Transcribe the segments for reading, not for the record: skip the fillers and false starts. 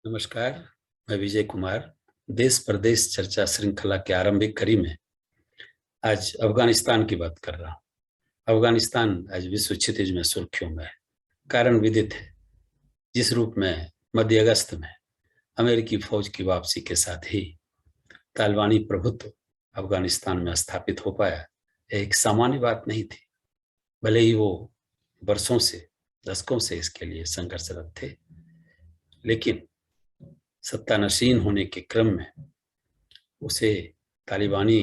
नमस्कार, मैं विजय कुमार। देश प्रदेश चर्चा श्रृंखला के आरंभिक कड़ी में आज अफगानिस्तान की बात कर रहा हूँ। अफगानिस्तान आज विश्व क्षितिज में सुर्खियों में है। कारण विदित है। जिस रूप में मध्य अगस्त में अमेरिकी फौज की वापसी के साथ ही तालिबानी प्रभुत्व अफगानिस्तान में स्थापित हो पाया, एक सामान्य बात नहीं थी। भले ही वो वर्षों से, दशकों से इसके लिए संघर्षरत थे, लेकिन सत्तानशीन होने के क्रम में उसे तालिबानी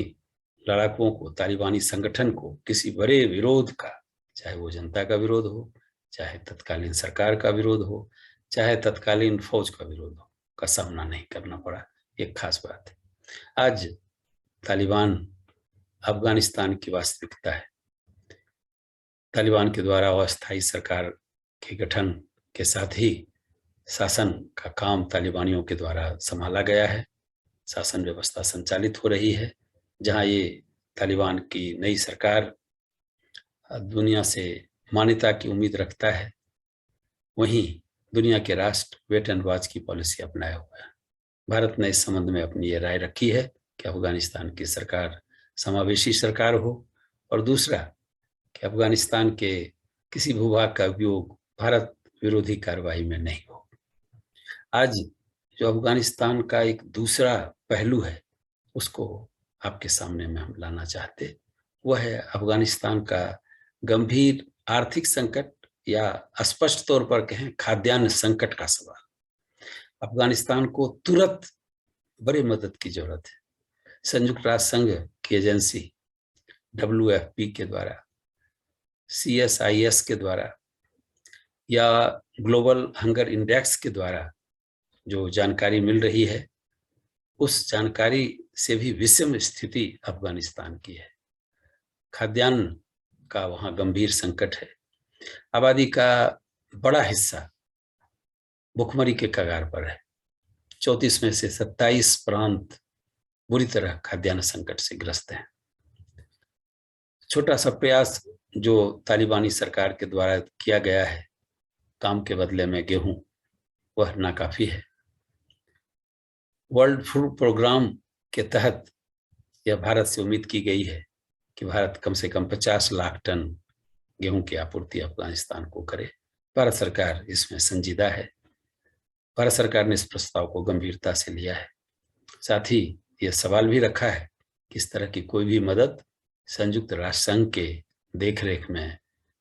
लड़ाकुओं को, तालिबानी संगठन को किसी बड़े विरोध का, चाहे वो जनता का विरोध हो, चाहे तत्कालीन सरकार का विरोध हो, चाहे तत्कालीन फौज का विरोध हो, का सामना नहीं करना पड़ा। एक खास बात है। आज तालिबान अफगानिस्तान की वास्तविकता है। तालिबान के द्वारा अस्थायी सरकार के गठन के साथ ही शासन का काम तालिबानियों के द्वारा संभाला गया है। शासन व्यवस्था संचालित हो रही है। जहां ये तालिबान की नई सरकार दुनिया से मान्यता की उम्मीद रखता है, वहीं दुनिया के राष्ट्र वेट एंड वॉच की पॉलिसी अपनाया हुआ है। भारत ने इस संबंध में अपनी ये राय रखी है कि अफगानिस्तान की सरकार समावेशी सरकार हो, और दूसरा कि अफगानिस्तान के किसी भूभाग का उपयोग भारत विरोधी कार्रवाई में नहीं हो। आज जो अफगानिस्तान का एक दूसरा पहलू है, उसको आपके सामने में हम लाना चाहते, वह है अफगानिस्तान का गंभीर आर्थिक संकट, या स्पष्ट तौर पर कहें खाद्यान्न संकट का सवाल। अफगानिस्तान को तुरंत बड़ी मदद की जरूरत है। संयुक्त राष्ट्र संघ की एजेंसी WFP के द्वारा, CSIS के द्वारा, या ग्लोबल हंगर इंडेक्स के द्वारा जो जानकारी मिल रही है, उस जानकारी से भी विषम स्थिति अफगानिस्तान की है। खाद्यान्न का वहां गंभीर संकट है। आबादी का बड़ा हिस्सा भुखमरी के कगार पर है। 34 में से 27 प्रांत बुरी तरह खाद्यान्न संकट से ग्रस्त हैं। छोटा सा प्रयास जो तालिबानी सरकार के द्वारा किया गया है, काम के बदले में गेहूं, वह नाकाफी है। वर्ल्ड फूड प्रोग्राम के तहत यह भारत से उम्मीद की गई है कि भारत कम से कम 50 लाख टन गेहूं की आपूर्ति अफगानिस्तान को करे। भारत सरकार इसमें संजीदा है। भारत सरकार ने इस प्रस्ताव को गंभीरता से लिया है। साथ ही यह सवाल भी रखा है कि इस तरह की कोई भी मदद संयुक्त राष्ट्र संघ के देखरेख में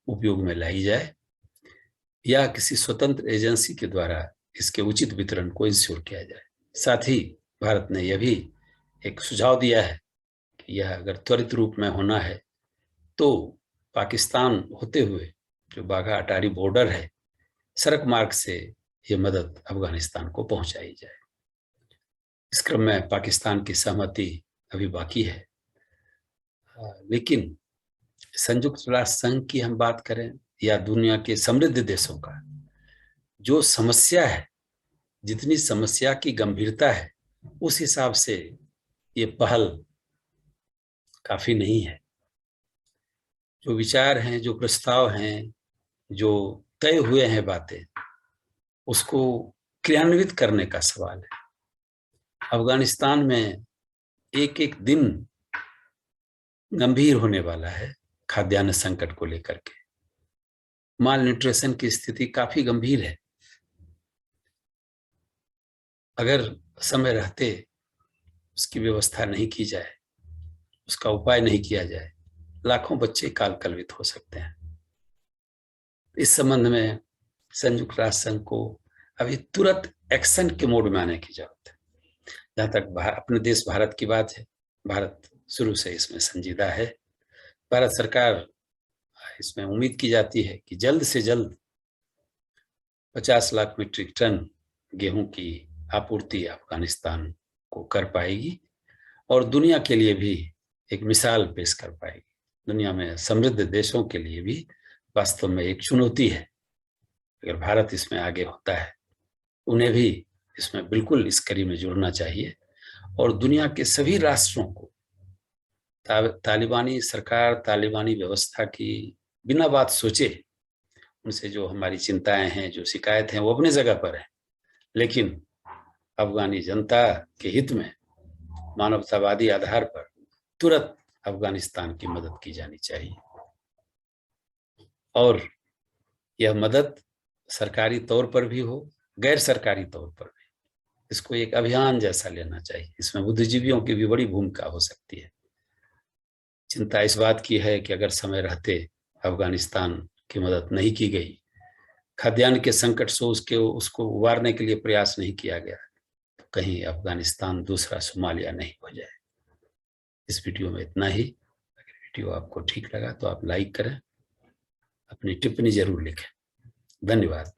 उपयोग में लाई जाए, या किसी स्वतंत्र एजेंसी के द्वारा इसके उचित वितरण को इंश्योर किया जाए। साथ ही भारत ने यह भी एक सुझाव दिया है कि यह अगर त्वरित रूप में होना है तो पाकिस्तान होते हुए जो बाघा अटारी बॉर्डर है, सड़क मार्ग से ये मदद अफगानिस्तान को पहुंचाई जाए। इस क्रम में पाकिस्तान की सहमति अभी बाकी है, लेकिन संयुक्त राष्ट्र संघ की हम बात करें या दुनिया के समृद्ध देशों का, जो समस्या है, जितनी समस्या की गंभीरता है, उस हिसाब से ये पहल काफी नहीं है। जो विचार हैं, जो प्रस्ताव हैं, जो तय हुए हैं बातें, उसको क्रियान्वित करने का सवाल है। अफगानिस्तान में एक एक दिन गंभीर होने वाला है खाद्यान्न संकट को लेकर के। माल न्यूट्रिशन की स्थिति काफी गंभीर है। अगर समय रहते उसकी व्यवस्था नहीं की जाए, उसका उपाय नहीं किया जाए, लाखों बच्चे काल कलवित हो सकते हैं। इस संबंध में संयुक्त राष्ट्र संघ को अभी तुरंत एक्शन के मोड में आने की जरूरत है। जहां तक अपने देश भारत की बात है, भारत शुरू से इसमें संजीदा है। भारत सरकार इसमें उम्मीद की जाती है कि जल्द से जल्द 50 लाख मीट्रिक टन गेहूं की आपूर्ति अफगानिस्तान को कर पाएगी, और दुनिया के लिए भी एक मिसाल पेश कर पाएगी। दुनिया में समृद्ध देशों के लिए भी वास्तव में एक चुनौती है। अगर भारत इसमें आगे होता है, उन्हें भी इसमें बिल्कुल इस कड़ी में जुड़ना चाहिए, और दुनिया के सभी राष्ट्रों को तालिबानी सरकार, तालिबानी व्यवस्था की बिना बात सोचे, उनसे जो हमारी चिंताएं हैं, जो शिकायत हैं, वो अपनी जगह पर है, लेकिन अफगानी जनता के हित में मानवतावादी आधार पर तुरंत अफगानिस्तान की मदद की जानी चाहिए और यह मदद सरकारी तौर पर भी हो, गैर सरकारी तौर पर भी। इसको एक अभियान जैसा लेना चाहिए। इसमें बुद्धिजीवियों की भी बड़ी भूमिका हो सकती है। चिंता इस बात की है कि अगर समय रहते अफगानिस्तान की मदद नहीं की गई, खाद्यान्न के संकट से उसको उबारने के लिए प्रयास नहीं किया गया, तो कहीं अफगानिस्तान दूसरा सोमालिया नहीं हो जाए। इस वीडियो में इतना ही। अगर वीडियो आपको ठीक लगा तो आप लाइक करें, अपनी टिप्पणी जरूर लिखें। धन्यवाद।